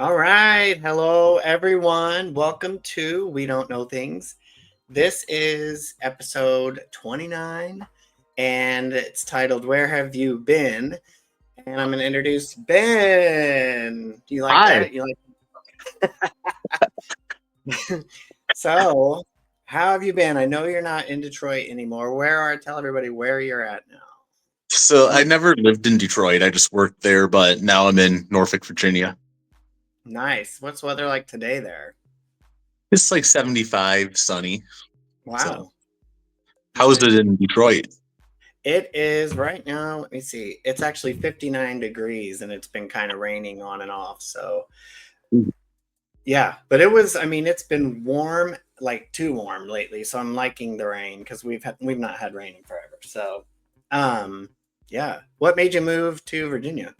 All right. Hello, everyone. Welcome to We Don't Know Things. This is episode 29, and it's titled Where Have You Been? And I'm going to introduce Ben. Do you like Hi. that? So, how have you been? I know you're not in Detroit anymore. Tell everybody where you're at now. So I never lived in Detroit. I just worked there, but now I'm in Norfolk, Virginia. Nice. What's weather like today there? It's like 75, sunny. So Wow. how is it Nice. in Detroit? It is right now. Let me see. It's actually 59 degrees and it's been kind of raining on and off. So, yeah, but it's been warm, like too warm lately. So I'm liking the rain because we've not had rain in forever. So, um, yeah. What made you move to Virginia?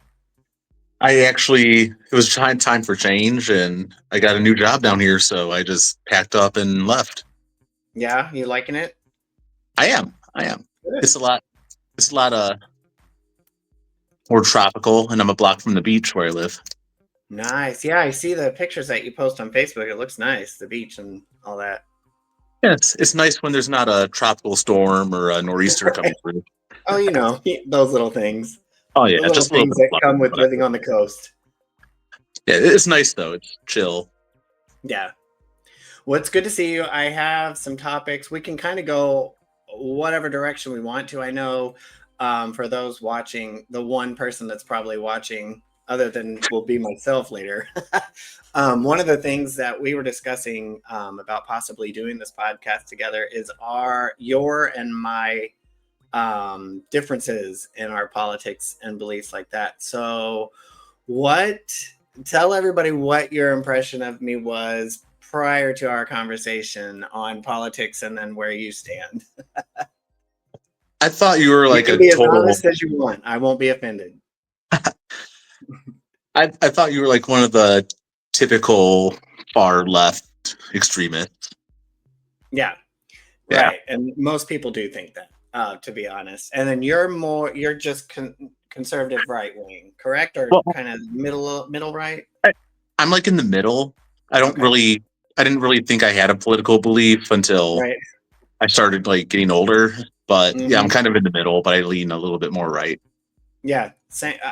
It was time for change and I got a new job down here. So I just packed up and left. Yeah, you liking it? I am. Good. It's a lot, it's a lot more tropical and I'm a block from the beach where I live. Nice. Yeah, I see the pictures that you post on Facebook. It looks nice, the beach and all that. Yeah, it's nice when there's not a tropical storm or a nor'easter coming through. Oh, those little things. Oh The yeah, little just a little things bit of that come flooding, with living whatever. on the coast. Yeah, it's nice though. It's chill. Yeah. Well, it's good to see you. I have some topics. We can kind of go whatever direction we want to. I know for those watching, the one person that's probably watching, other than will be myself later. One of the things that we were discussing about possibly doing this podcast together is your and my differences in our politics and beliefs like that. So, what? Tell everybody what your impression of me was prior to our conversation on politics and then where you stand. I thought you were You like can a be as total. honest as you want. I won't be offended. I thought you were like one of the typical far left extremists. Yeah, Yeah. right. And most people do think that, to be honest. And then you're just conservative right wing, correct? Or Well, kind of middle right? I'm like in the middle. I don't Okay. really. I didn't really think I had a political belief until Right. I started like getting older. But yeah, I'm Hmm. kind of in the middle, but I lean a little bit more right. Yeah.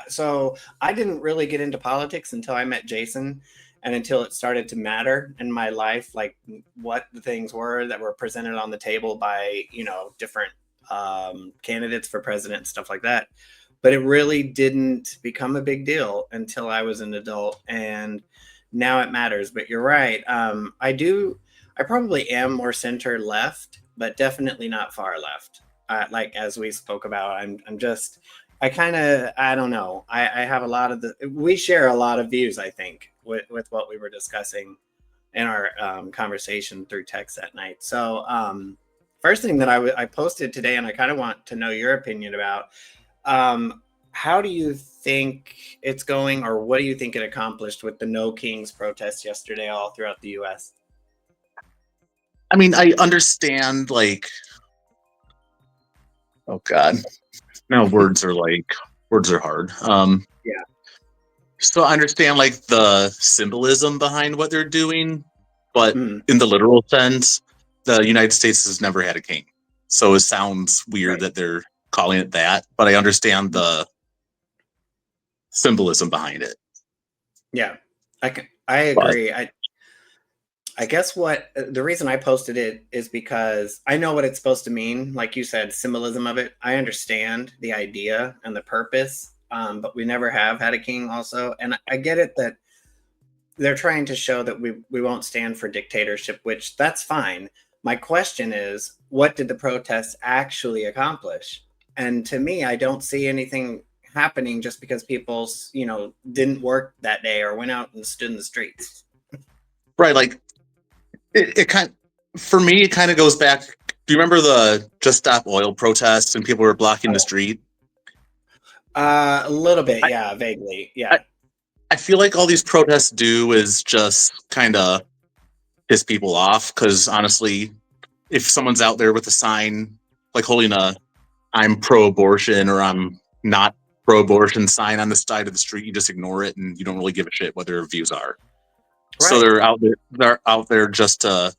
So I didn't really get into politics until I met Jason and until it started to matter in my life, like what the things were that were presented on the table by, different candidates for president and stuff like that. But it really didn't become a big deal until I was an adult. And now it matters. But you're right. I probably am more center left, but definitely not far left. Like as we spoke about, I'm just I don't know. I have we share a lot of views, I think, with what we were discussing in our conversation through text that night. So, first thing that I posted today, and I kind of want to know your opinion about, um, how do you think it's going, or what do you think it accomplished with the No Kings protest yesterday all throughout the U.S.? I mean, I understand like, oh God, now words are hard. Yeah. So I understand like the symbolism behind what they're doing, but Mm, in the literal sense, the United States has never had a king. So it sounds weird right. that they're calling it that, but I understand the symbolism behind it. Yeah. I But agree. I guess what the reason I posted it is because I know what it's supposed to mean. Like you said, symbolism of it. I understand the idea and the purpose, but we never have had a king, also. And I get it that they're trying to show that we won't stand for dictatorship, which that's fine. My question is, what did the protests actually accomplish? And to me, I don't see anything happening just because people, didn't work that day or went out and stood in the streets. right, like it kind for me, it kind of goes back. Do you remember the Just Stop Oil protests and people were blocking the street? A little bit, I, yeah, vaguely, I, yeah. I feel like all these protests do is just kind of piss people off because honestly, if someone's out there with a sign like holding a I'm pro-abortion or I'm not pro-abortion sign on the side of the street, you just ignore it and you don't really give a shit what their views are. So Right. they're out there just to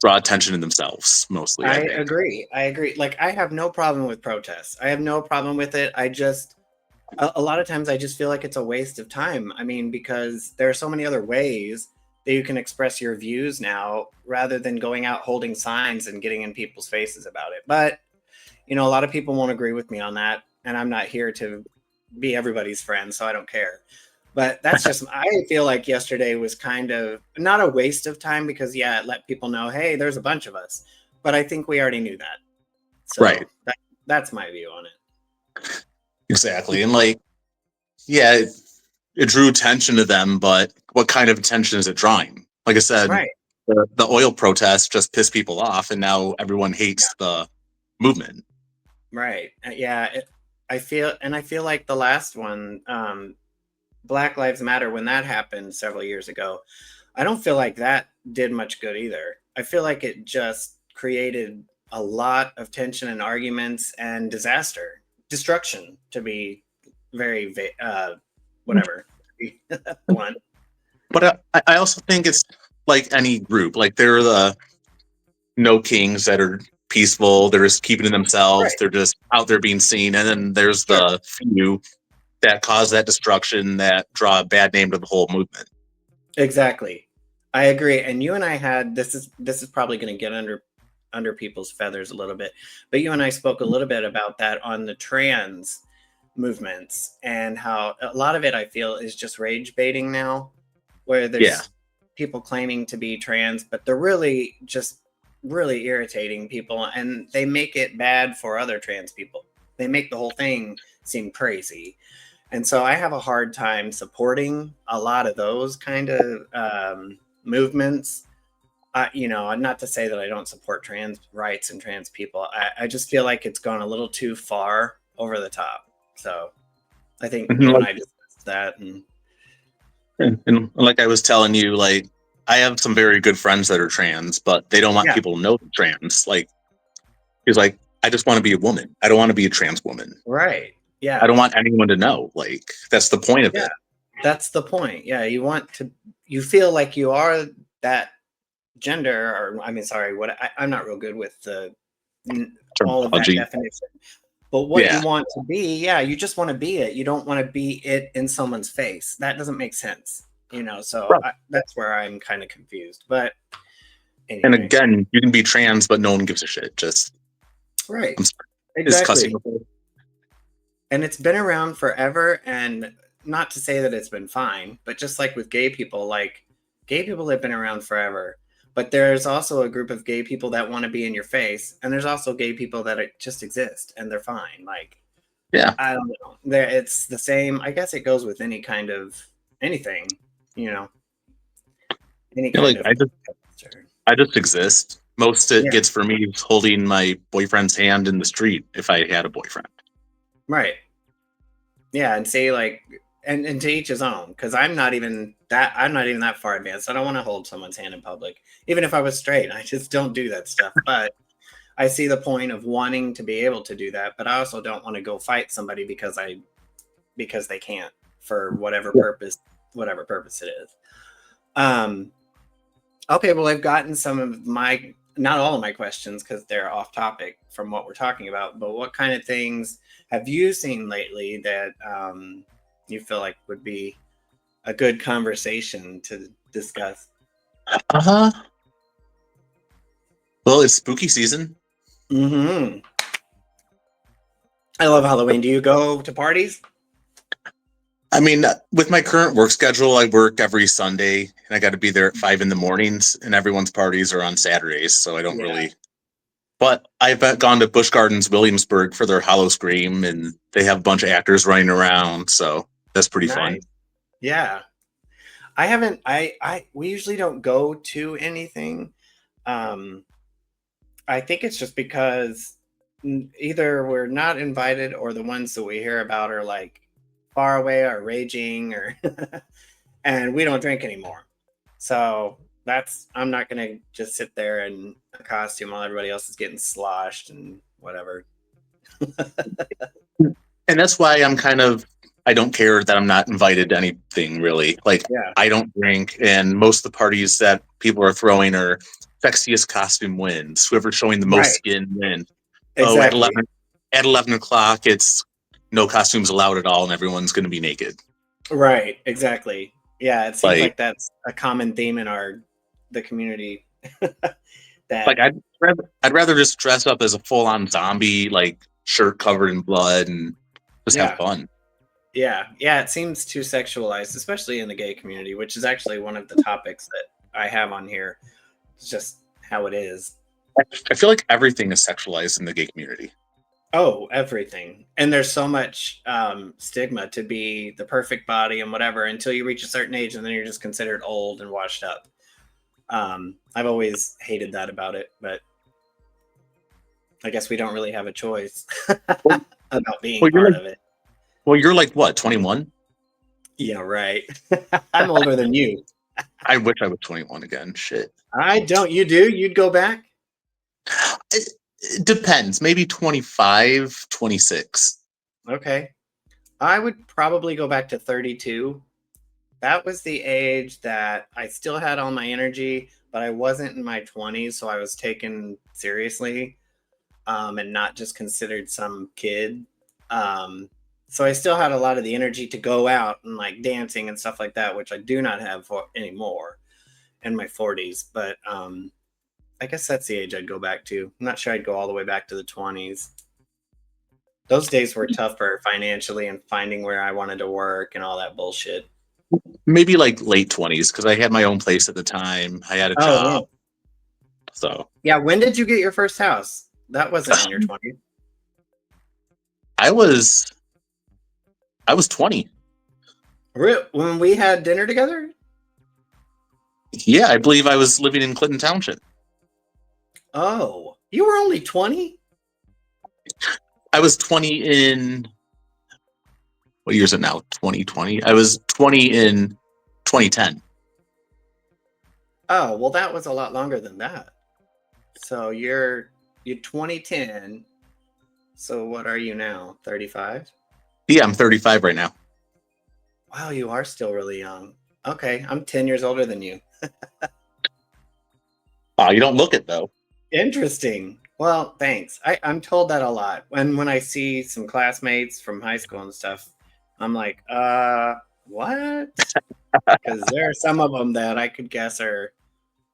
draw attention to themselves, mostly, I I think. agree. I agree. Like, I have no problem with protests. I have no problem with it. I just, a lot of times, I just feel like it's a waste of time. I mean, because there are so many other ways that you can express your views now rather than going out holding signs and getting in people's faces about it. But, a lot of people won't agree with me on that. And I'm not here to be everybody's friend, so I don't care. But that's just, I feel like yesterday was kind of not a waste of time because, yeah, it let people know, hey, there's a bunch of us. But I think we already knew that. Right. So that's my view on it. Exactly. And like, yeah, it drew attention to them, but what kind of attention is it drawing? Like I said, Right. the oil protests just pissed people off, and now everyone hates the movement. Right. Yeah. I feel like the last one, Black Lives Matter, when that happened several years ago, I don't feel like that did much good either. I feel like it just created a lot of tension and arguments and destruction, to be very, whatever, blunt. But I also think it's like any group. Like there are the no kings that are peaceful. They're just keeping to themselves. Right. They're just out there being seen. And then there's Sure. the few that cause that destruction that draw a bad name to the whole movement. Exactly. I agree. And you and I had, this is probably going to get under people's feathers a little bit, but you and I spoke a little bit about that on the trans movements and how a lot of it I feel is just rage baiting now, where Yeah. there's people claiming to be trans, but they're really just really irritating people and they make it bad for other trans people. They make the whole thing seem crazy. And so I have a hard time supporting a lot of those kind of movements. Not to say that I don't support trans rights and trans people. I just feel like it's gone a little too far over the top. So I think And you and like, I discussed that. And and like I was telling you, like I have some very good friends that are trans, but they don't want yeah, people to know they're trans. Like he's like, I just want to be a woman. I don't want to be a trans woman. right. I Yeah. don't want anyone to know. Like that's the point of Yeah. it. That's the point. Yeah. You feel like you are that gender, or I mean, sorry, I'm not real good with all of that Terminology. definition. But what you Yeah. want to be, yeah, you just want to be it. You don't want to be it in someone's face. That doesn't make sense, So Right. that's where I'm kind of confused. But And anyway, again, you can be trans, but no one gives a shit. Just right, I'm sorry. Is cussing. exactly. And it's been around forever. And not to say that it's been fine, but just like with gay people, like gay people have been around forever. But there's also a group of gay people that want to be in your face, and there's also gay people that just exist and they're fine. Like, Yeah. I don't know. It's the same. I guess it goes with any kind of anything, you know, any You know, kind like of. I just exist. Most it Yeah, gets for me is holding my boyfriend's hand in the street if I had a boyfriend. right. Yeah, and say like, and to each his own. Because I'm not even that. I'm not even that far advanced. I don't want to hold someone's hand in public, even if I was straight. I just don't do that stuff. But I see the point of wanting to be able to do that. But I also don't want to go fight somebody because they can't for whatever purpose it is. Um, Okay, well, I've gotten some of not all of my questions because they're off topic from what we're talking about, but what kind of things have you seen lately that you feel like would be a good conversation to discuss? Uh huh. Well, it's spooky season. Hmm. I love Halloween. Do you go to parties? I mean, with my current work schedule, I work every Sunday and I got to be there at 5 in the mornings, and everyone's parties are on Saturdays. So I don't Yeah, really. But I've gone to Busch Gardens, Williamsburg for their Hollow Scream, and they have a bunch of actors running around. So that's pretty fun. nice. Yeah, I haven't. We usually don't go to anything. Um, I think it's just because either we're not invited or the ones that we hear about are like far away or raging or and we don't drink anymore. So I'm not gonna just sit there in a costume while everybody else is getting sloshed and whatever. And that's why I don't care that I'm not invited to anything really. Like Yeah. I don't drink, and most of the parties that people are throwing are sexiest costume wins. Whoever's showing the most Right. skin wins. Oh, Exactly. at 11 o'clock, it's no costumes allowed at all, and everyone's going to be naked. Right. Exactly. Yeah. It seems Like like that's a common theme in the community. like That I'd rather just dress up as a full on zombie, like shirt covered in blood, and just have yeah. fun. Yeah. Yeah. It seems too sexualized, especially in the gay community, which is actually one of the topics that I have on here. It's just how it is. I feel like everything is sexualized in the gay community. Oh, everything. And there's so much stigma to be the perfect body and whatever until you reach a certain age, and then you're just considered old and washed up. I've always hated that about it, but I guess we don't really have a choice Well, about being well, you're part like, of it. you're like what, 21? Yeah, right. I'm older than you. I wish I was 21 again. Shit. I don't. You do? You'd go back? It depends. Maybe 25, 26. Okay. I would probably go back to 32. That was the age that I still had all my energy, but I wasn't in my 20s, so I was taken seriously, and not just considered some kid. Um, so I still had a lot of the energy to go out and like dancing and stuff like that, which I do not have anymore in my 40s. But I guess that's the age I'd go back to. I'm not sure I'd go all the way back to the 20s. Those days were tougher financially and finding where I wanted to work and all that bullshit. Maybe like late 20s because I had my own place at the time. I had a Oh, job. wow. So Yeah. When did you get your first house? That wasn't in your 20s. I was I was 20. When we had dinner together? Yeah, I believe I was living in Clinton Township. Oh, you were only 20? I was 20 in what year is it now? 2020. I was 20 in 2010. Oh, well, that was a lot longer than that. So you're 2010. So what are you now? 35? Yeah, I'm 35 right now. Wow, you are still really young. Okay, I'm 10 years older than you. Oh, you don't look it though. Interesting. Well, thanks. I'm told that a lot. When I see some classmates from high school and stuff, I'm like, what? Because there are some of them that I could guess are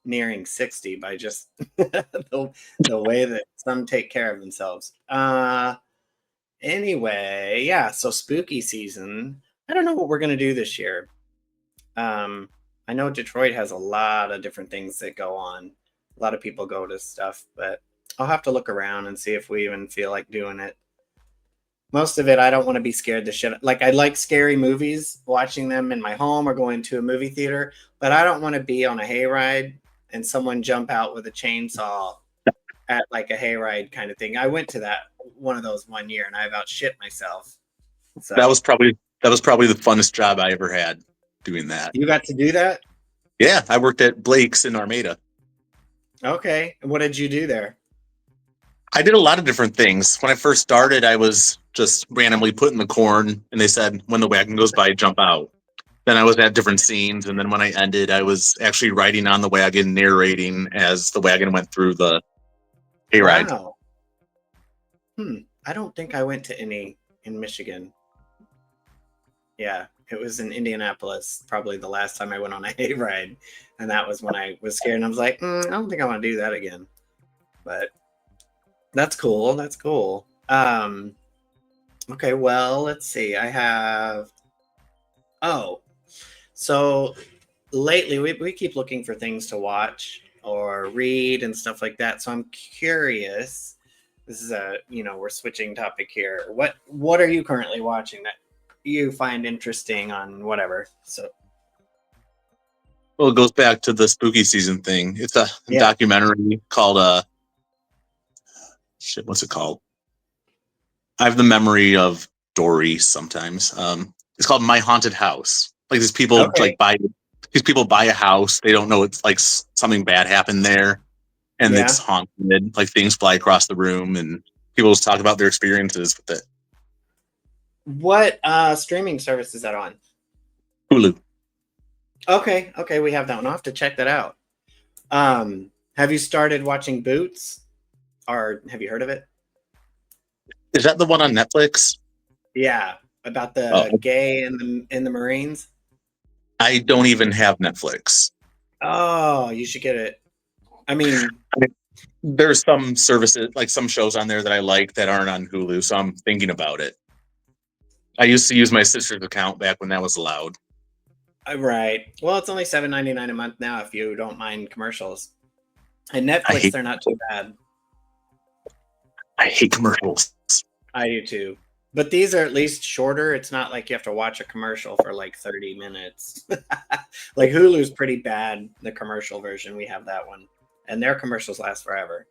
nearing 60 by just the way that some take care of themselves. Anyway, yeah, so spooky season. I don't know what we're gonna do this year. Um, I know Detroit has a lot of different things that go on. A lot of people go to stuff, but I'll have to look around and see if we even feel like doing it. Most of it, I don't want to be scared to shit. Like I like scary movies, watching them in my home or going to a movie theater, but I don't want to be on a hayride and someone jump out with a chainsaw at like a hayride kind of thing. I went to that one of those one year and I about shit myself. That So was probably that was probably the funnest job I ever had doing that. you got to do that? Yeah, I worked at Blake's in Armada. Okay. And what did you do there? I did a lot of different things. When I first started, I was just randomly put in the corn, and they said, when the wagon goes by, jump out. Then I was at different scenes, and then when I ended, I was actually riding on the wagon, narrating as the wagon went through the hayride. Wow. I don't think I went to any in Michigan. Yeah, it was in Indianapolis, probably the last time I went on a hayride. And that was when I was scared and I was like, I don't think I want to do that again. But that's cool. That's cool. Okay, well, let's see. Oh, so lately we keep looking for things to watch or read and stuff like that. So I'm curious. This is we're switching topic here. What are you currently watching that you find interesting on whatever? So Well, it goes back to the spooky season thing. It's a yeah. documentary called shit. What's it called? I have the memory of Dory sometimes. It's called My Haunted House. Like Okay. these people buy a house. They don't know it's like something bad happened there, and it's Yeah. haunted. Like things fly across the room, and people just talk about their experiences with it. What streaming service is that on? Hulu. Okay, we have that one. I'll have to check that out. Have you started watching Boots, or have you heard of it? Is that the one on Netflix? Yeah, about Oh, the gay in the Marines. I don't even have Netflix. Oh, you should get it. I mean, I mean, there's some services, like some shows on there that I like that aren't on Hulu, so I'm thinking about it. I used to use my sister's account back when that was allowed. right. Well, it's only $7.99 a month now if you don't mind commercials. And I Netflix, hate they're not too bad. I hate commercials. I do too. But these are at least shorter. It's not like you have to watch a commercial for like 30 minutes. Like Hulu's pretty bad, the commercial version. We have that one. And their commercials last forever.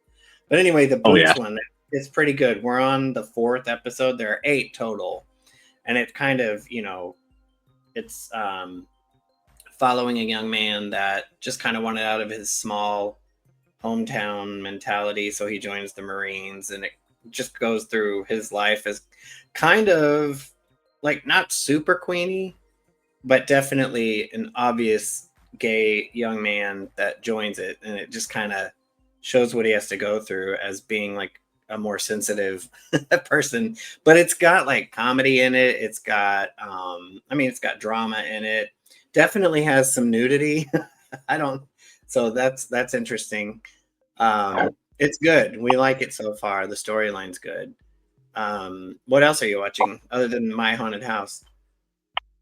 But anyway, the Oh yeah. Boots one, it's pretty good. We're on the fourth episode. There are 8 total. And it kind of, it's following a young man that just kind of wanted out of his small hometown mentality. So he joins the Marines, and it just goes through his life as kind of like not super queenie, but definitely an obvious gay young man that joins it. And it just kind of shows what he has to go through as being like a more sensitive person. But it's got like comedy in it. It's got, it's got drama in it. Definitely has some nudity. I don't, so that's interesting. It's good. We like it so far. The storyline's good. What else are you watching other than My Haunted House?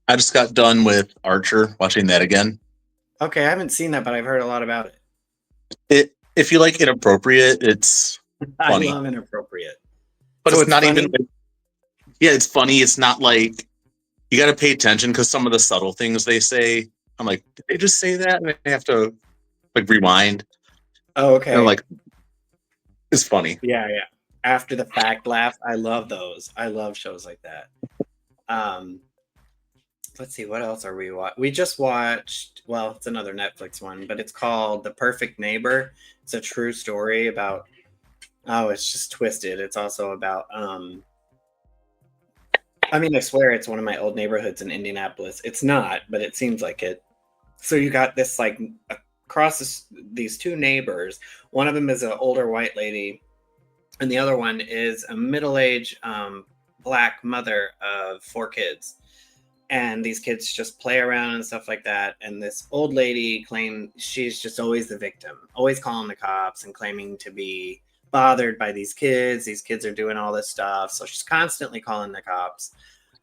I just got done with Archer, watching that again. Okay, I haven't seen that, but I've heard a lot about it. It if you like inappropriate, it's I funny. love inappropriate. But So it's it's not even funny. like, yeah, it's funny. It's not like you got to pay attention because some of the subtle things they say, I'm like, did they just say that? And I have to like rewind. Oh, And I'm okay. like, it's funny. Yeah. After the fact laugh. I love those. I love shows like that. Um, let's see, what else are we we just watched, well, it's another Netflix one, but it's called The Perfect Neighbor. It's a true story about, oh, it's just twisted. It's also about I swear it's one of my old neighborhoods in Indianapolis. It's not, but it seems like it. So you got this like across these two neighbors. One of them is an older white lady, and the other one is a middle-aged black mother of 4 kids. And these kids just play around and stuff like that. And this old lady claimed she's just always the victim, always calling the cops and claiming to be bothered by these kids. These kids are doing all this stuff, so she's constantly calling the cops.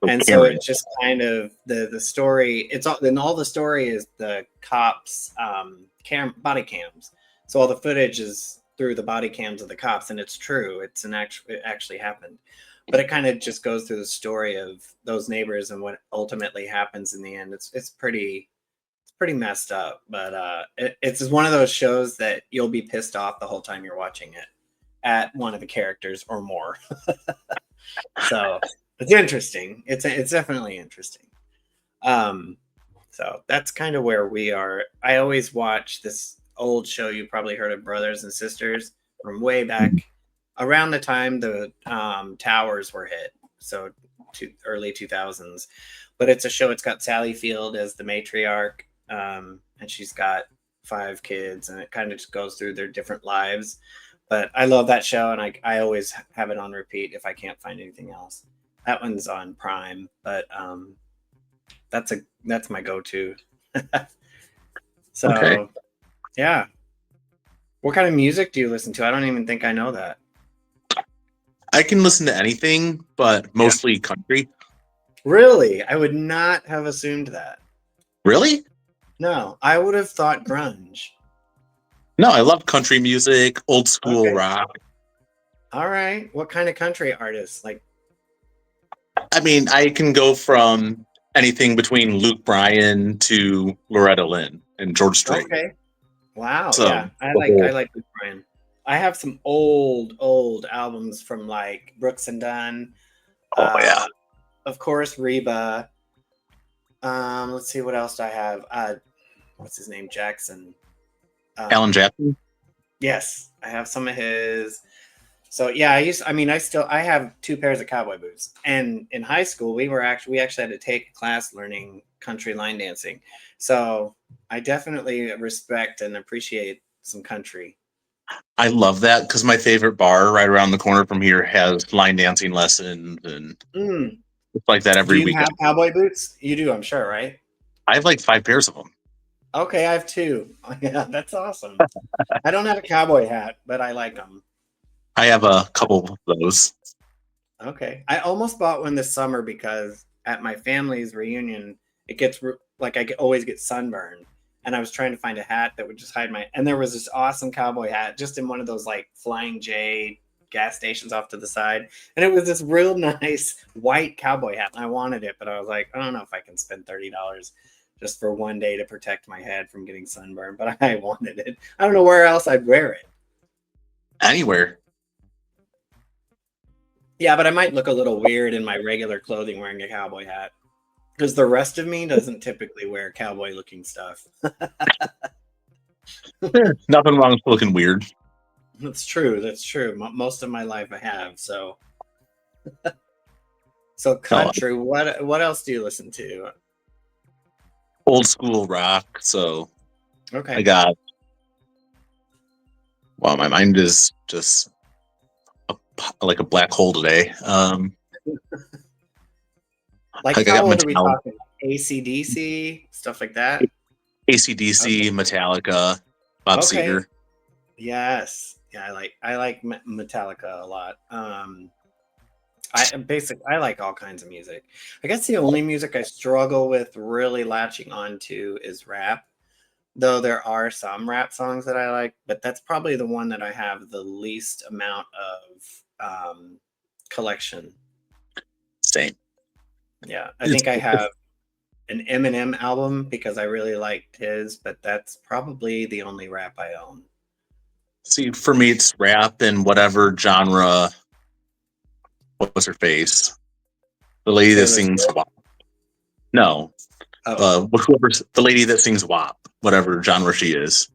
So And so Karen. it's just kind of the story. It's all then all the story is the cops body cams. So all the footage is through the body cams of the cops, and it's true. It actually happened. But it kind of just goes through the story of those neighbors and what ultimately happens in the end. It's pretty messed up, but it's one of those shows that you'll be pissed off the whole time you're watching it at one of the characters or more. So it's interesting. It's definitely interesting. Um, so that's kind of where we are. I always watch this old show. You probably heard of Brothers and Sisters from way back around the time the towers were hit. So early 2000s. But it's a show. It's got Sally Field as the matriarch, and she's got 5 kids, and it kind of just goes through their different lives. But I love that show, and I always have it on repeat if I can't find anything else. That one's on Prime, but that's my go-to. Okay. So yeah. What kind of music do you listen to? I don't even think I know that. I can listen to anything, but Yeah. mostly country. Really? I would not have assumed that. Really? No, I would have thought grunge. No, I love country music, old school Okay. rock. All right. What kind of country artists? Like, I mean, I can go from anything between Luke Bryan to Loretta Lynn and George Strait. okay. Wow. So Yeah. I the like I whole, like Luke Bryan. I have some old albums from like Brooks and Dunn. oh yeah, Uh, of course, Reba. Let's see what else do I have. What's his name? Jackson. Alan Um, Jackson. yes, I have some of his. So yeah, I have two pairs of cowboy boots. And in high school, we actually had to take a class learning country line dancing. So I definitely respect and appreciate some country. I love that because my favorite bar right around the corner from here has line dancing lessons and Mm. it's like that Do every you weekend. have cowboy boots? You do, I'm sure, right? I have like 5 pairs of them. Okay, I have two. Yeah, that's awesome. I don't have a cowboy hat, but I like them. I have a couple of those. Okay. I almost bought one this summer because at my family's reunion, it gets like always get sunburned. And I was trying to find a hat that would just hide my. And there was this awesome cowboy hat just in one of those like Flying J gas stations off to the side. And it was this real nice white cowboy hat. And I wanted it, but I was like, I don't know if I can spend $30 just for one day to protect my head from getting sunburned. But I wanted it. I don't know where else I'd wear it. Anywhere. Yeah, but I might look a little weird in my regular clothing wearing a cowboy hat. Because the rest of me doesn't typically wear cowboy looking stuff. Nothing wrong with looking weird. That's true. That's true. Most of my life I have. So No, country. What else do you listen to? old school rock. So I Okay, got, well, my mind is just like a black hole today. like I how got old are we Metallica, talking? ACDC stuff like that. AC/DC, Okay. Metallica, Bob Okay. Seger. Yes. Yeah, I like Metallica a lot. I like all kinds of music. I guess the only music I struggle with really latching onto is rap. Though there are some rap songs that I like, but that's probably the one that I have the least amount of collection. Same. Yeah, I It's, think I have an Eminem album because I really liked his, but that's probably the only rap I own. see, for me, it's rap and whatever genre. What was her face? The lady that Taylor sings Swift. WAP. No, Oh, whoever's the lady that sings WAP, whatever genre she is.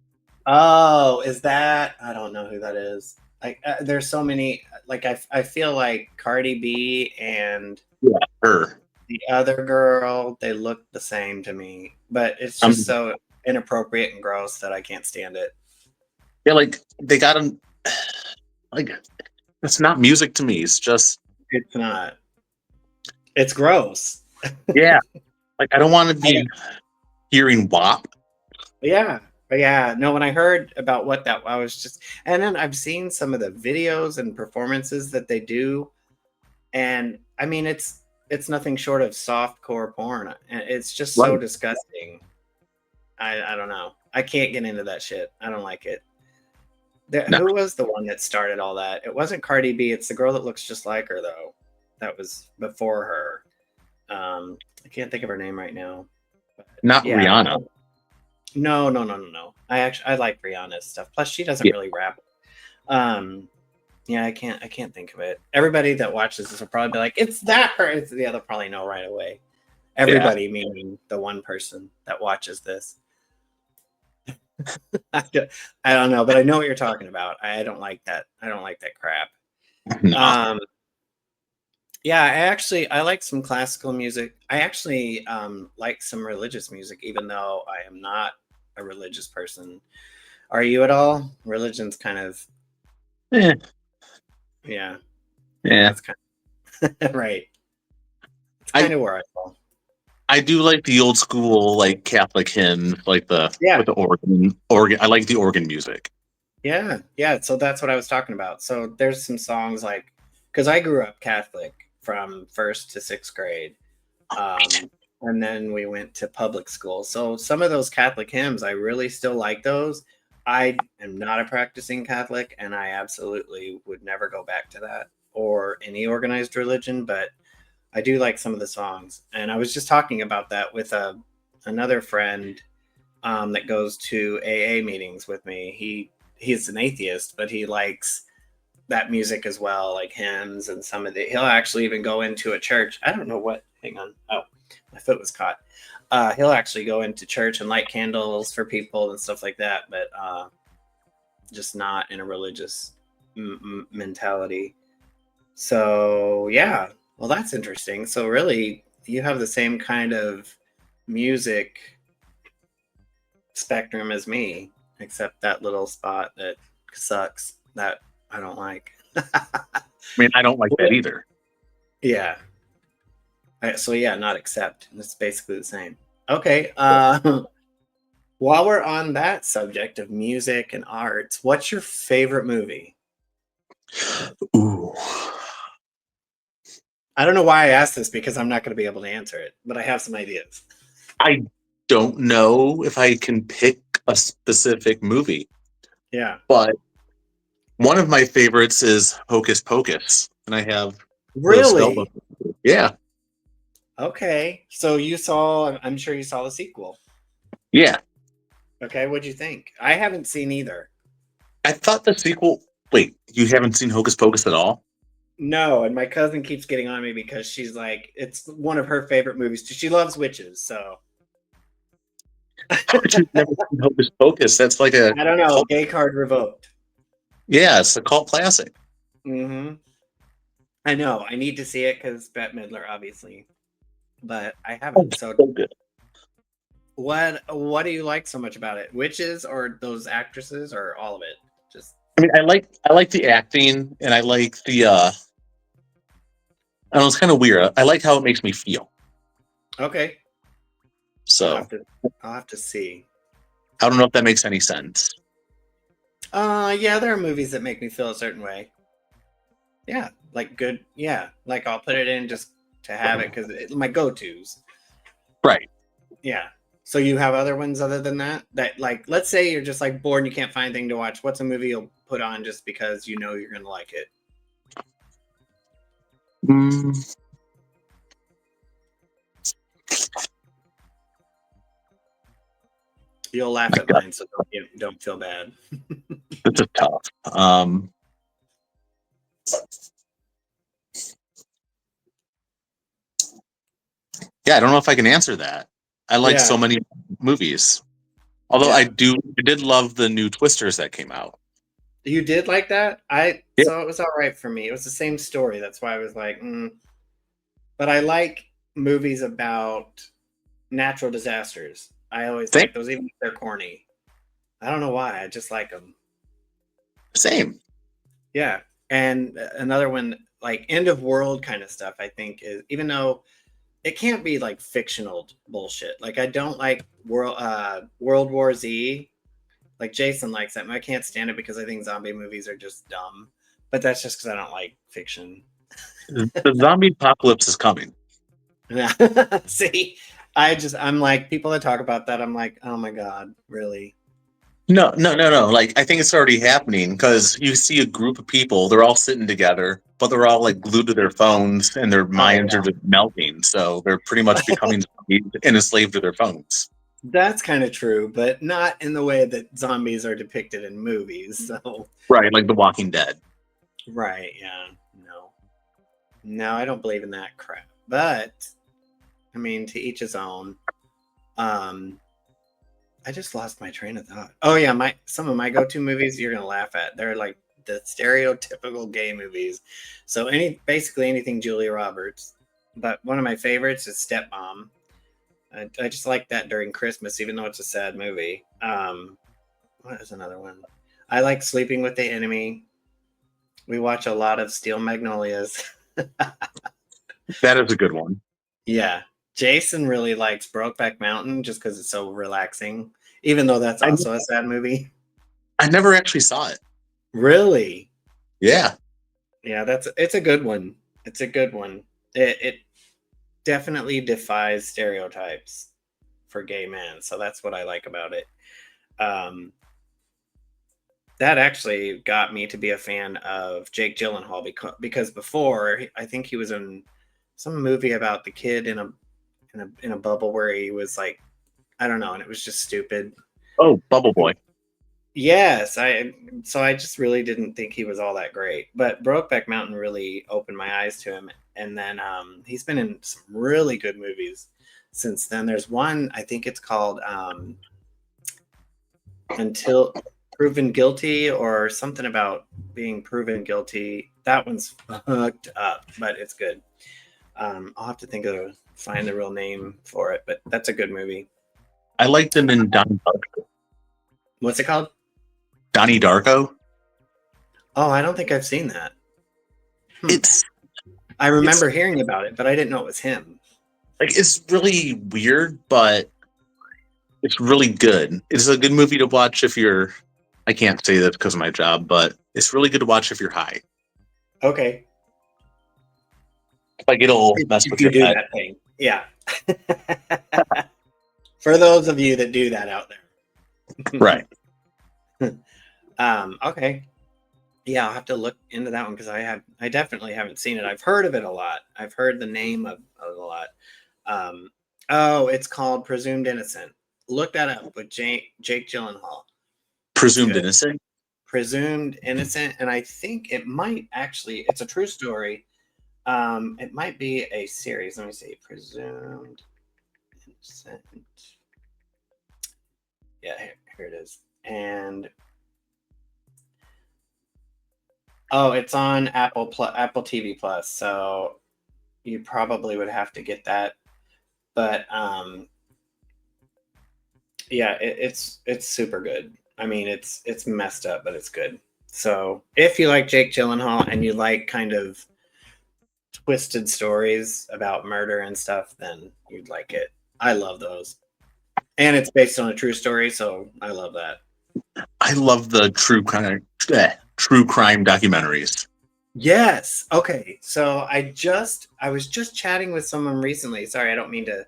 oh, is that? I don't know who that is. Like, there's so many. Like, I feel like Cardi B and Yeah, her. the other girl, they look the same to me, but it's just Um, so inappropriate and gross that I can't stand it. yeah, like they got them. Like it's not music to me. It's just It's not. It's gross. yeah. Like I don't want to I, be hearing WAP. yeah. Yeah. No, when I heard about what that, I was just, and then I've seen some of the videos and performances that they do. And I mean, it's nothing short of soft core porn. And it's just so Right. disgusting. I don't know. I can't get into that shit. I don't like it. No. Who was the one that started all that? It wasn't Cardi B. It's the girl that looks just like her, though. That was before her. I can't think of her name right now. But Not yeah, Rihanna. no, no, no, no, no. I like Rihanna's stuff. Plus, she doesn't Yeah. really rap. Um, yeah, I can't think of it. Everybody that watches this will probably be like, "It's that her." It's the other probably know right away. Yeah. Everybody, meaning the one person that watches this. I don't know, but I know what you're talking about. I don't like that. I don't like that crap. No. Um, yeah, I like some classical music. I actually like some religious music, even though I am not a religious person. Are you at all? Religion's kind of Eh, yeah, yeah. yeah. That's kind of right. It's I kind of where I fall. I do like the old school like Catholic hymns, like the Yeah, with the organ. Organ. I like the organ music. yeah, yeah. So that's what I was talking about. So there's some songs like because I grew up Catholic from first to sixth grade. Um, and then we went to public school. So some of those Catholic hymns, I really still like those. I am not a practicing Catholic, and I absolutely would never go back to that or any organized religion, but I do like some of the songs. And I was just talking about that with another friend that goes to AA meetings with me. He's an atheist, but he likes that music as well, like hymns and some of the. He'll actually even go into a church. I don't know what. Hang on. Oh, my foot was caught. He'll actually go into church and light candles for people and stuff like that, but just not in a religious. mentality. So yeah, well, that's interesting. So really, you have the same kind of music spectrum as me, except that little spot that sucks that I don't like. I mean, I don't like that either. Yeah. So yeah, not accept. It's basically the same. Okay. While we're on that subject of music and arts, what's your favorite movie? Ooh. I don't know why I asked this because I'm not going to be able to answer it, but I have some ideas. I don't know if I can pick a specific movie, Yeah. but one of my favorites is Hocus Pocus, and I have the spell book. Really? Yeah, Okay. So you saw, I'm sure you saw the sequel. yeah. Okay. What'd you think? I haven't seen either. I thought the sequel. Wait, you haven't seen Hocus Pocus at all? No, and my cousin keeps getting on me because she's like, it's one of her favorite movies. She loves witches, so How could you never seen Hocus Pocus? That's like a I don't know. cult. Gay card revoked. Yeah, it's a cult classic. Hmm. I know. I need to see it because Bette Midler, obviously, but I Oh, haven't. So so good. what do you like so much about it? Witches or those actresses or all of it? Just I mean, I like the acting, and I like the. I don't know, it's kind of weird. I like how it makes me feel. okay. I'll have So to I'll have to see. I don't know if that makes any sense. Yeah, there are movies that make me feel a certain way. Yeah, like good. Yeah, like I'll put it in just to have it because my go-tos. Right. Yeah. So you have other ones other than that? That like, let's say you're just like bored and you can't find anything to watch. What's a movie you'll put on just because you know you're gonna like it? Mm, You'll laugh at mine, so don't feel bad. It's a tough. Yeah, I don't know if I can answer that. I like so Yeah, many movies. Although yeah. I did love the new Twisters that came out. You did like that? I Yeah, so it was all right for me. It was the same story. That's why I was like, but I like movies about natural disasters. I always same, like those, even if they're corny. I don't know why. I just like them. same. Yeah. And another one, like end of world kind of stuff, I think is even though it can't be like fictional bullshit. Like I don't like World War Z. Like Jason likes that. I can't stand it because I think zombie movies are just dumb. But that's just because I don't like fiction. The zombie apocalypse is coming. Yeah. See, I'm like people that talk about that. I'm like, oh my god, really? No, no, no, no. Like I think it's already happening because you see a group of people, they're all sitting together, but they're all like glued to their phones and their Oh minds are yeah, just melting. So they're pretty much becoming zombies and enslaved to their phones. that's kind of true, but not in the way that zombies are depicted in movies. So Right, like The Walking Dead. right, yeah, no, no, I don't believe in that crap. But I mean, to each his own. Um, I just lost my train of thought. Oh yeah, my some of my go-to movies you're gonna laugh at. They're like the stereotypical gay movies. So basically anything Julia Roberts. But one of my favorites is Stepmom. I just like that during Christmas, even though it's a sad movie. What is another one? I like Sleeping with the Enemy. We watch a lot of Steel Magnolias. That is a good one. Yeah. Jason really likes Brokeback Mountain just because it's so relaxing, even though that's I also a sad movie. I never actually saw it. Really? Yeah. Yeah, it's a good one. It's a good one. It definitely defies stereotypes for gay men, so that's what I like about it. Um, that actually got me to be a fan of Jake Gyllenhaal because before I think he was in some movie about the kid in a bubble where he was like I don't know, and it was just stupid. Oh, Bubble Boy. Yes, I just really didn't think he was all that great. But Brokeback Mountain really opened my eyes to him. And then he's been in some really good movies since then. There's one, I think it's called Until. Proven Guilty or something about being proven guilty. That one's hooked up, but it's good. I'll have to find the real name for it, but that's a good movie. I liked him in What's it called? Donnie Darko. Oh, I don't think I've seen that. It's I it's remember hearing about it, but I didn't know it was him. like it's really weird, but it's really good. It's a good movie to watch if you're. I can't say that because of my job, but it's really good to watch if you're high. Okay. Like it'll mess If with you your do head. that thing. Yeah. For those of you that do that out Right. there. Okay. Yeah, I'll have to look into that one because I definitely haven't seen it. I've heard of it a lot. I've heard the name of it a lot. Um, oh, it's called Presumed Innocent. Look that up with Jake Gyllenhaal. It's Presumed good. innocent. Presumed Innocent, and I think it might actually. It's a true story. It might be a series. Let me see. Presumed Innocent. Yeah, here it is. And oh, it's on Apple TV Plus. So you probably would have to get that. But yeah, it's super good. I mean, it's messed up, but it's good. So if you like Jake Gyllenhaal and you like kind of twisted stories about murder and stuff, then you'd like it. I love those. And it's based on a true story, so I love that. I love the true crime documentaries. Yes. Okay. So I was just chatting with someone recently. Sorry, I don't mean to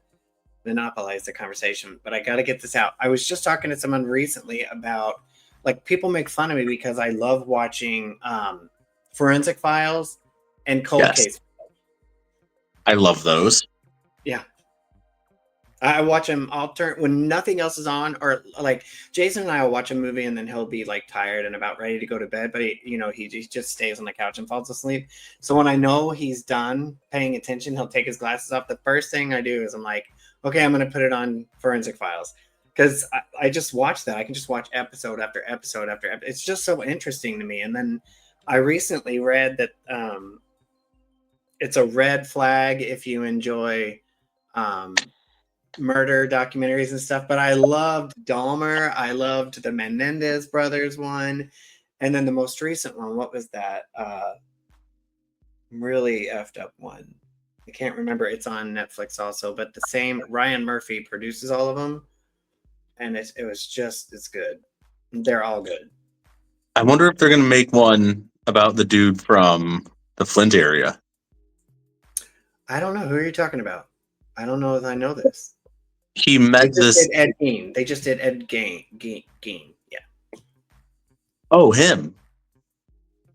monopolize the conversation, but I got to get this out. I was just talking to someone recently about like people make fun of me because I love watching forensic files and cold Yes, case. I love those. Yeah. I watch him alternate when nothing else is on, or like Jason and I will watch a movie and then he'll be like tired and about ready to go to bed, but he just stays on the couch and falls asleep. So when I know he's done paying attention, he'll take his glasses off. The first thing I do is I'm like, okay, I'm going to put it on Forensic Files because I just watch that. I can just watch episode after episode after episode. It's just so interesting to me. And then I recently read that it's a red flag if you enjoy. Murder documentaries and stuff, but I loved Dahmer. I loved the Menendez brothers one. And then the most recent one, what was that? Really effed up one. I can't remember. It's on Netflix also, but the same Ryan Murphy produces all of them. And it's good. They're all good. I wonder if they're going to make one about the dude from the Flint area. I don't know. Who are you talking about? I don't know if I know this. He They met just this. did Ed Gein. They just did Ed Gein. Yeah. Oh, him.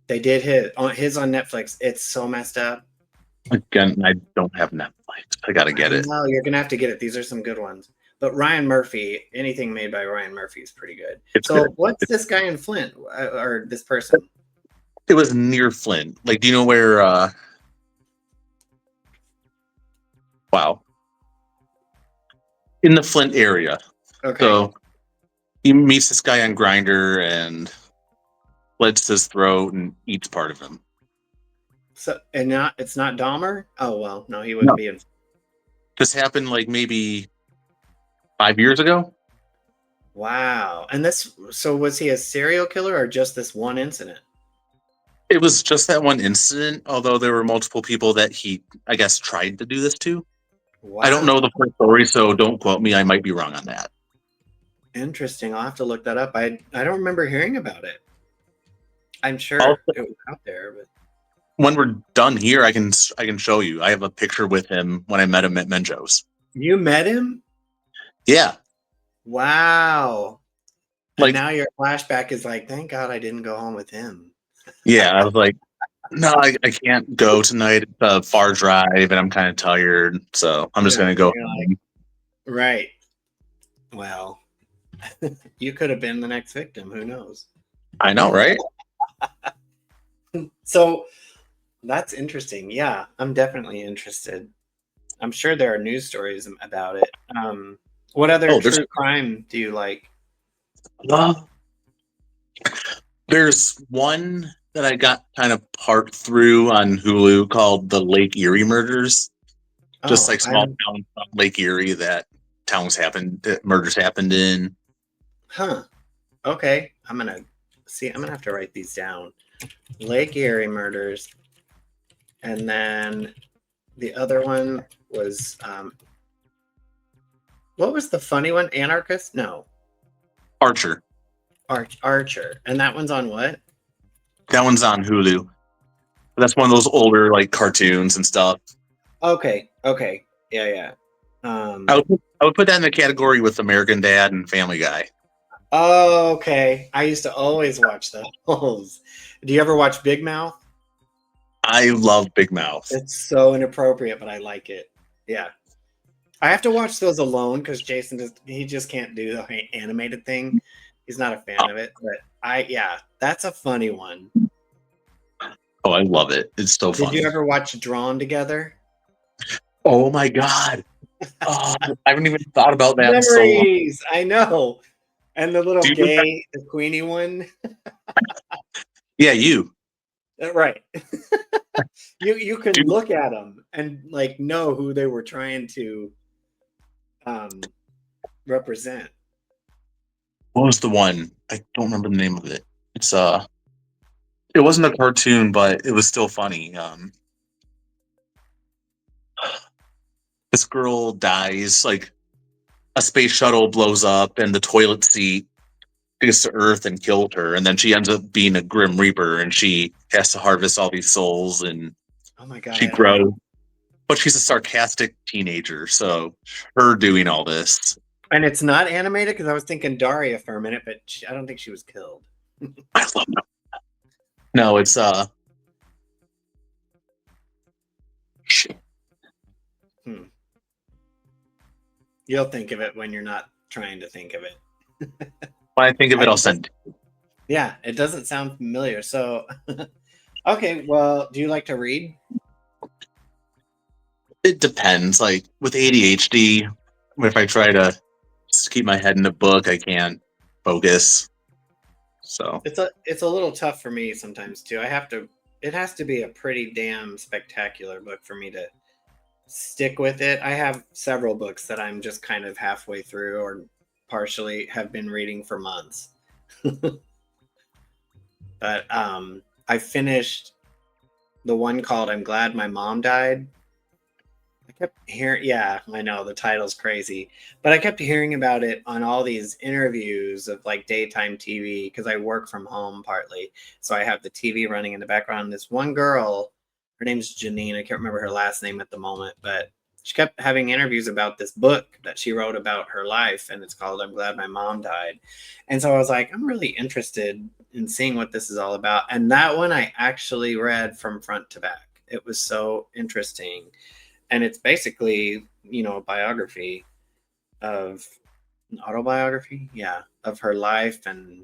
They did his on Netflix. It's so messed up. Again, I don't have Netflix. I got to I get it. know you're gonna have to get it. These are some good ones. But Ryan Murphy, anything made by Ryan Murphy is pretty good. It's So good. what's this guy in Flint or this person? It was near Flint. Like, do you know where? Wow, in the Flint area. Okay. So he meets this guy on Grinder and slits his throat and eats part of him. So it's not Dahmer? Oh well, no, he No, wouldn't be in. this happened like maybe 5 years ago. Wow. And so was he a serial killer or just this one incident? It was just that one incident, although there were multiple people that he, I guess, tried to do this to. I don't know Wow. the full story, so don't quote me. I might be wrong on that. Interesting. I'll have to look that up. I don't remember hearing about it. I'm sure Also, it was out there, but when we're done here, I can show you. I have a picture with him when I met him at Menjo's. you met him? Yeah, Wow. And like now your flashback is like, thank God I didn't go home with him. yeah. I was like, no, I can't go tonight. It's a far drive, and I'm kind of tired, so I'm just Yeah. gonna go You're like, home. right. Well, you could have been the next victim. Who knows? I know, right? So that's interesting. Yeah, I'm definitely interested. I'm sure there are news stories about it. What other Oh, there's true crime do you like? uh, There's one that I got kind of part through on Hulu called the Lake Erie Murders. Just Oh, like small town Lake Erie that murders happened in. huh. Okay. I'm gonna have to write these down. Lake Erie murders. And then the other one was what was the funny one? Anarchist? No. Archer. Archer. And that one's on what? That one's on Hulu. That's one of those older like cartoons and stuff. Okay. Okay. Yeah, yeah. I Um would put, I would put that in the category with American Dad and Family Guy. oh, okay. I used to always watch those. Do you ever watch Big Mouth? I love Big Mouth. It's so inappropriate, but I like it. Yeah. I have to watch those alone because he just can't do the animated thing. He's not a fan of it. But yeah, that's a funny one. Oh, I love it. It's so Did you funny. ever watch Drawn Together? Oh my god. Oh, I haven't even thought about that in so long. Memories. I know. And the little Do you remember? the Queenie one. Yeah, you. Right. You Do can you, look at them and like know who they were trying to um represent. what was the one? I don't remember the name of it. It's it wasn't a cartoon, but it was still funny. This girl dies, like a space shuttle blows up and the toilet seat gets to Earth and killed her, and then she ends up being a Grim Reaper and she has to harvest all these souls and Oh my god, she I don't grows. know. But she's a sarcastic teenager, so her doing all this. And it's not animated because I was thinking Daria for a minute, but I don't think she was killed. I love it. No, it's shit. Hmm. You'll think of it when you're not trying to think of it. When I think of I it, I'll just, send it. yeah, it doesn't sound familiar. So, okay, well, do you like to read? It depends. Like with ADHD, if I try to just keep my head in a book, I can't focus. So It's a little tough for me sometimes too. It has to be a pretty damn spectacular book for me to stick with it. I have several books that I'm just kind of halfway through or partially have been reading for months. But I finished the one called I'm Glad My Mom Died. I kept hearing, yeah, I know the title's crazy, but I kept hearing about it on all these interviews of like daytime TV because I work from home partly. So I have the TV running in the background. This one girl, her name's Janine. I can't remember her last name at the moment, but she kept having interviews about this book that she wrote about her life, and it's called I'm Glad My Mom Died. And so I was like, I'm really interested in seeing what this is all about. And that one I actually read from front to back. It was so interesting, and it's basically a biography of an autobiography, yeah, of her life. And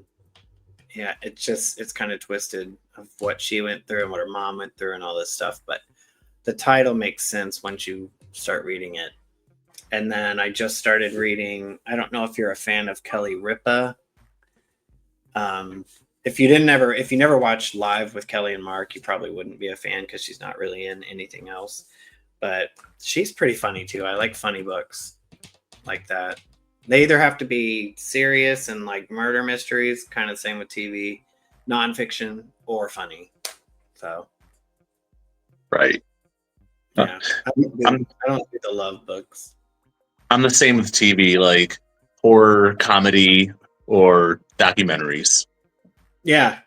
yeah, it's kind of twisted of what she went through and what her mom went through and all this stuff, but the title makes sense once you start reading it. And then I just started reading, I don't know if you're a fan of Kelly Ripa. um if you never watched Live with Kelly and Mark, you probably wouldn't be a fan because she's not really in anything else, but she's pretty funny too. I like funny books like that. They either have to be serious and like murder mysteries, kind of same with TV, nonfiction, or funny. So right. Uh, yeah, I'm I don't do the love books. I'm the same with TV, like horror, comedy, or documentaries, Yeah.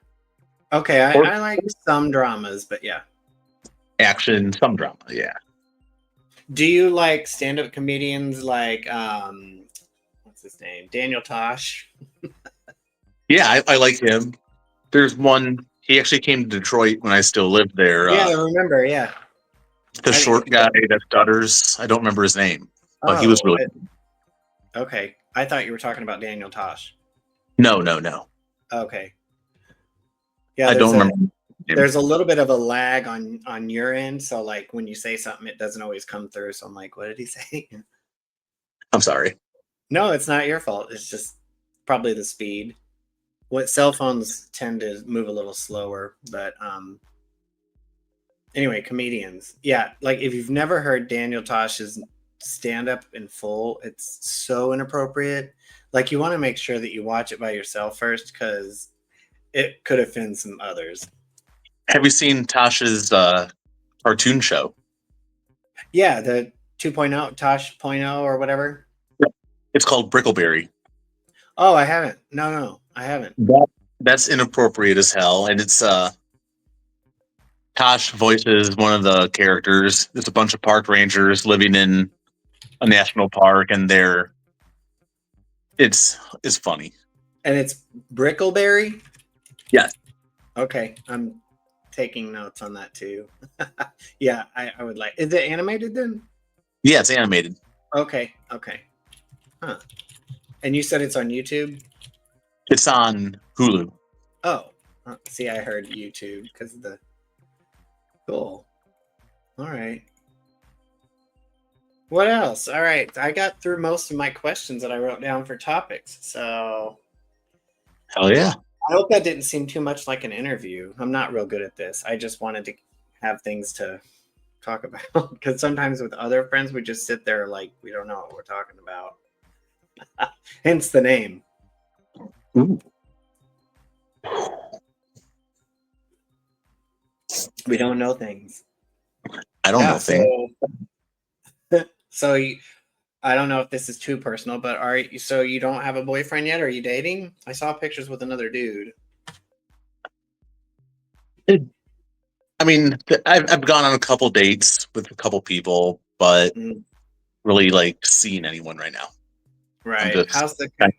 Okay. or I like some dramas, but yeah. action, some drama. Yeah, Do you like stand-up comedians like what's his name? Daniel Tosh? yeah, I like him. There's one. He actually came to Detroit when I still lived there. Yeah, I remember. Yeah. The I didn't short guy that stutters. I don't remember his name, but he was oh, really okay. I thought you were talking about Daniel Tosh. no, no, no. Okay. Yeah, I don't remember his name. there's a little bit of a lag on your end, so like when you say something it doesn't always come through, so I'm like, what did he say? I'm sorry. No, it's not your fault. It's just probably the speed. What cell phones tend to move a little slower, but anyway, comedians. Yeah, like if you've never heard Daniel Tosh's stand up in full, it's so inappropriate. Like you want to make sure that you watch it by yourself first because it could offend some others. Have you seen Tasha's cartoon show? Yeah, the 2.0, Tosh point oh or whatever. It's called Brickleberry. Oh, I haven't. No, no, I haven't. That, that's inappropriate as hell, and it's Tosh voices one of the characters. It's a bunch of park rangers living in a national park, and it's funny. And it's Brickleberry. Yes. Okay, I'm taking notes on that too. Yeah, I would like. Is it animated then? Yeah, it's animated. Okay, okay. Huh. And you said it's on YouTube? It's on Hulu. Oh, see, I heard YouTube because of the cool. All right. What else? All right, I got through most of my questions that I wrote down for topics. So Hell yeah. I hope that didn't seem too much like an interview. I'm not real good at this. I just wanted to have things to talk about because sometimes with other friends we just sit there like we don't know what we're talking about. Hence the name. Ooh. We don't know things. I don't Yeah. know thing. So I don't know if this is too personal, but are you, so you don't have a boyfriend yet? Are you dating? I saw pictures with another dude. I mean, I've gone on a couple dates with a couple people, but Mm, really like seeing anyone right now. I'm right. just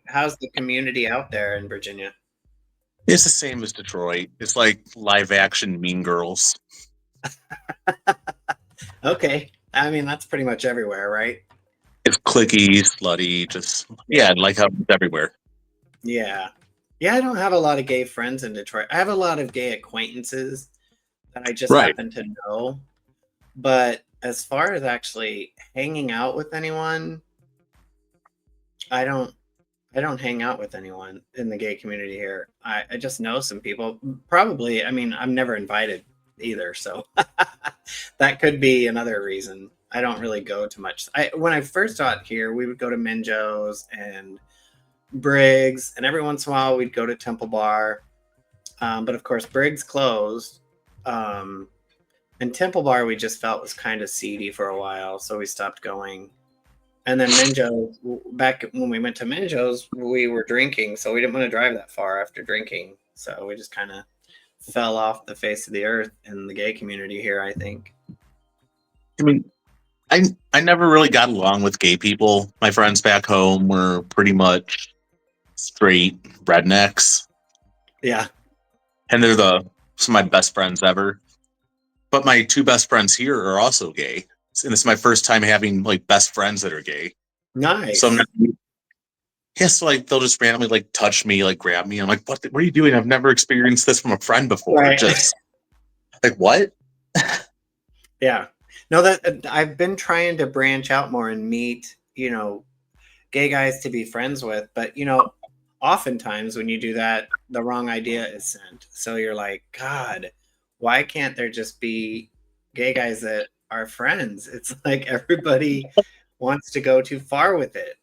How's the community out there in Virginia? it's the same as Detroit. It's like live action Mean Girls. Okay. I mean, that's pretty much everywhere, right? It's clicky, slutty, just Yeah. yeah, like how it's everywhere. Yeah. Yeah, I don't have a lot of gay friends in Detroit. I have a lot of gay acquaintances that I just Right. happen to know. But as far as actually hanging out with anyone, I don't I don't hang out with anyone in the gay community here. I just know some people. Probably, I mean, I'm never invited either, so that could be another reason. I don't really go to much. I when I first got here, we would go to Minjo's and Briggs, and every once in a while we'd go to Temple Bar. But of course, Briggs closed. Um, and Temple Bar we just felt was kind of seedy for a while, so we stopped going. And then Minjo's, back when we went to Minjo's, we were drinking, so we didn't want to drive that far after drinking. So we just kind of fell off the face of the earth in the gay community here, I think. I mean, I never really got along with gay people. My friends back home were pretty much straight rednecks, Yeah. and they're the some of my best friends ever. But my two best friends here are also gay, and it's my first time having like best friends that are gay. So I'm Nice. not. Yeah, so like they'll just randomly like touch me, like grab me. I'm like, what are you doing? I've never experienced this from a friend before. Right. Just like what? Yeah. No, that I've been trying to branch out more and meet, gay guys to be friends with, but oftentimes when you do that, the wrong idea is sent. So you're like, God, why can't there just be gay guys that are friends? It's like everybody wants to go too far with it.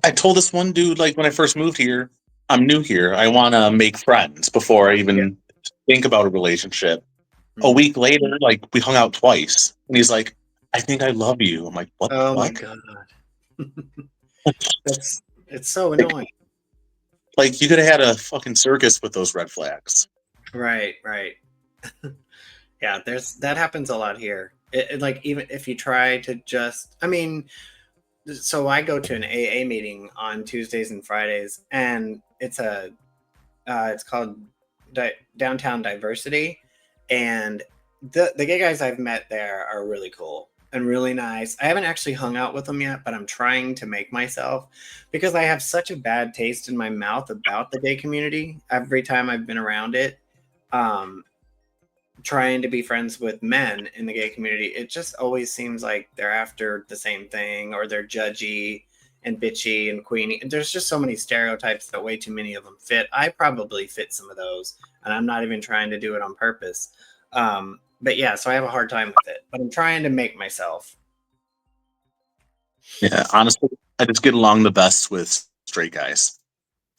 I told this one dude like when I first moved here, I'm new here. I want to make friends before I Yeah. even think about a relationship. A Mhm. week later, like we hung out twice, and he's like, "I think I love you." I'm like, "What the Oh my fuck?" God. It's so annoying. Like you could have had a fucking circus with those red flags. Right, right. Yeah, that happens a lot here. Like even if you try to just, I mean, so I go to an AA meeting on Tuesdays and Fridays, and it's called Downtown Diversity, and the gay guys I've met there are really cool and really nice. I haven't actually hung out with them yet, but I'm trying to make myself because I have such a bad taste in my mouth about the gay community every time I've been around it. Um, Trying to be friends with men in the gay community, it just always seems like they're after the same thing or they're judgy. and bitchy and queenie. There's just so many stereotypes that way too many of them fit. I probably fit some of those, and I'm not even trying to do it on purpose. But yeah, so I have a hard time with it, but I'm trying to make myself. Yeah, honestly, I just get along the best with straight guys.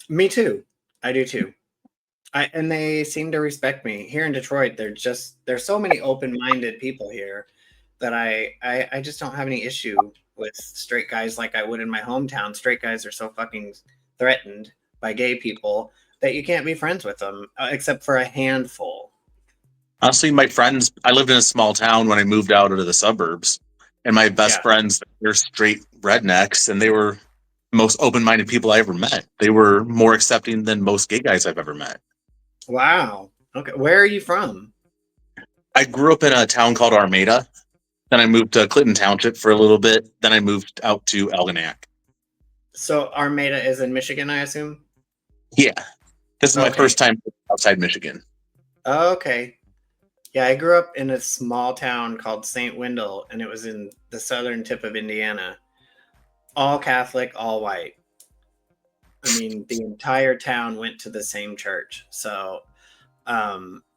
Me too. I do too. And they seem to respect me here in Detroit. There's so many open-minded people here that I just don't have any issue with straight guys like I would in my hometown. Straight guys are so fucking threatened by gay people that you can't be friends with them except for a handful. Honestly, my friends, I lived in a small town when I moved out into the suburbs, and my best Yeah. friends, they're straight rednecks, and they were the most open minded people I ever met. They were more accepting than most gay guys I've ever met. Wow. Okay. Where are you from? I grew up in a town called Armada. Then I moved to Clinton Township for a little bit. Then I moved out to Algonac. So Armada is in Michigan, I assume. Yeah, this is my Okay. first time outside Michigan. Okay. Yeah, I grew up in a small town called St. Wendell, and it was in the southern tip of Indiana. All Catholic, all white. I mean, the entire town went to the same church. So,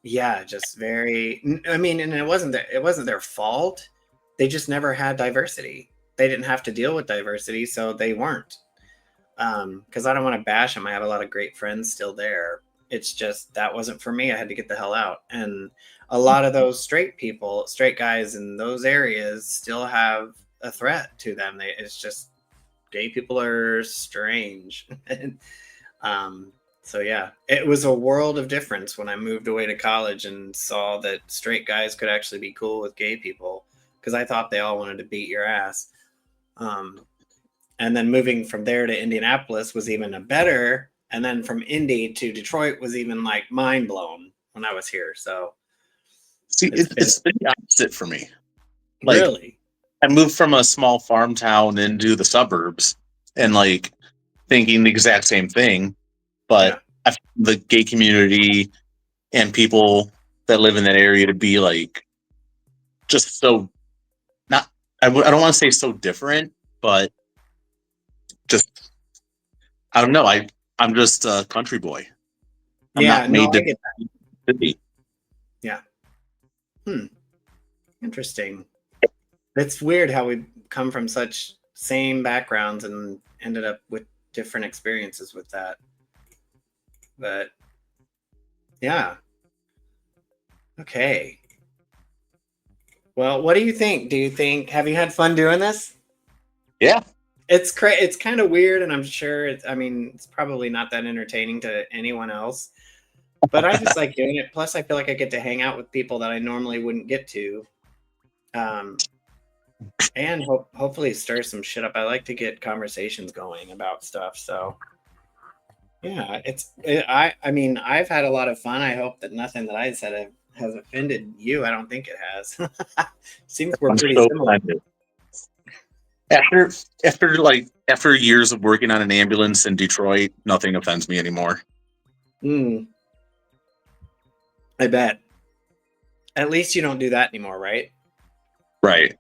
yeah, just very. I mean, and it wasn't their fault. They just never had diversity. They didn't have to deal with diversity, so they weren't. Because I don't want to bash them. I have a lot of great friends still there. It's just that wasn't for me. I had to get the hell out. And a lot of those straight people, straight guys in those areas, still have a threat to them. It's just gay people are strange. And, so yeah, it was a world of difference when I moved away to college and saw that straight guys could actually be cool with gay people because I thought they all wanted to beat your ass. Um, and then moving from there to Indianapolis was even a better. And then from Indy to Detroit was even like mind blown when I was here. So See, it's been it's been the opposite for me. Like, really, I moved from a small farm town into the suburbs and like thinking the exact same thing, but yeah, I found the gay community and people that live in that area to be like just so not. I don't want to say so different, but just I don't know. I'm just a country boy. I'm yeah. not No, made I to get be. yeah. Hmm, interesting. It's weird how we come from such same backgrounds and ended up with different experiences with that. But yeah, okay. Well, what do you think? Do you think have you had fun doing this? Yeah, It's kind of weird, and I'm sure it's. I mean, it's probably not that entertaining to anyone else. But I just like doing it. Plus, I feel like I get to hang out with people that I normally wouldn't get to, um, and hopefully stir some shit up. I like to get conversations going about stuff. So yeah, I mean, I've had a lot of fun. I hope that nothing that I said has offended you. I don't think it has. Seems we're I'm pretty so similar. offended. After after years of working on an ambulance in Detroit, nothing offends me anymore. Mm, I bet. At least you don't do that anymore, right? Right.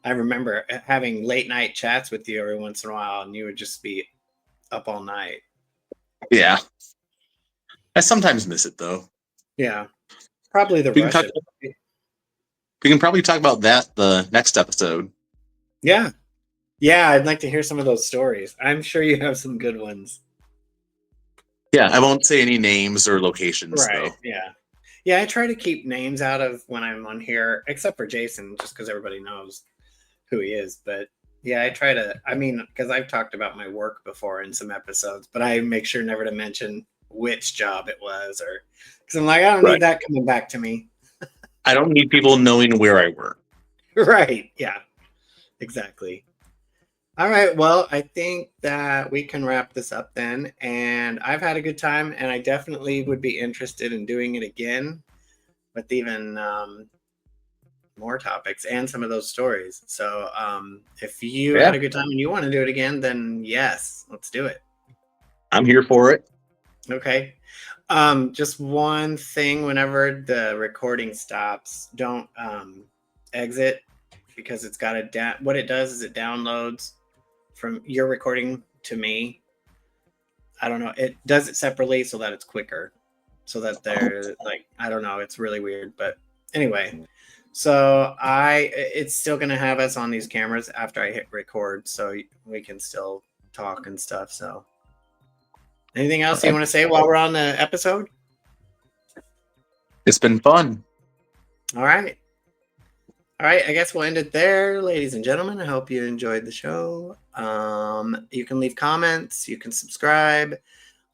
I remember having late night chats with you every once in a while, and you would just be up all night. Yeah. I sometimes miss it though. Yeah, probably the We can talk Russian. we can probably talk about that the next episode. Yeah, yeah, I'd like to hear some of those stories. I'm sure you have some good ones. Yeah, I won't say any names or locations Right. though. Yeah. Yeah, I try to keep names out of when I'm on here, except for Jason, just because everybody knows who he is. But yeah, I try to. I mean, because I've talked about my work before in some episodes, but I make sure never to mention which job it was, or because I'm like, I don't Right. need that coming back to me. I don't need people knowing where I work. Right. Yeah. Exactly. All right. Well, I think that we can wrap this up then. And I've had a good time, and I definitely would be interested in doing it again with even more topics and some of those stories. So if you Yeah, had a good time and you want to do it again, then yes, let's do it. I'm here for it. Okay. Just one thing whenever the recording stops, don't exit because it's got what it does is it downloads from your recording to me. I don't know. It does it separately so that it's quicker. So that they're like, I don't know. It's really weird. But anyway, so it's still going to have us on these cameras after I hit record. So we can still talk and stuff. So anything else you want to say while we're on the episode? It's been fun. All right. All right, I guess we'll end it there, ladies and gentlemen. I hope you enjoyed the show. You can leave comments. You can subscribe.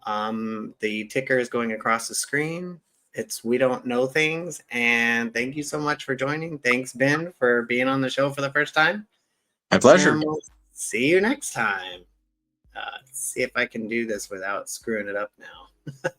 The ticker is going across the screen. It's We Don't Know Things. And thank you so much for joining. Thanks, Ben, for being on the show for the first time. My pleasure. And we'll see you next time. Let's see if I can do this without screwing it up now.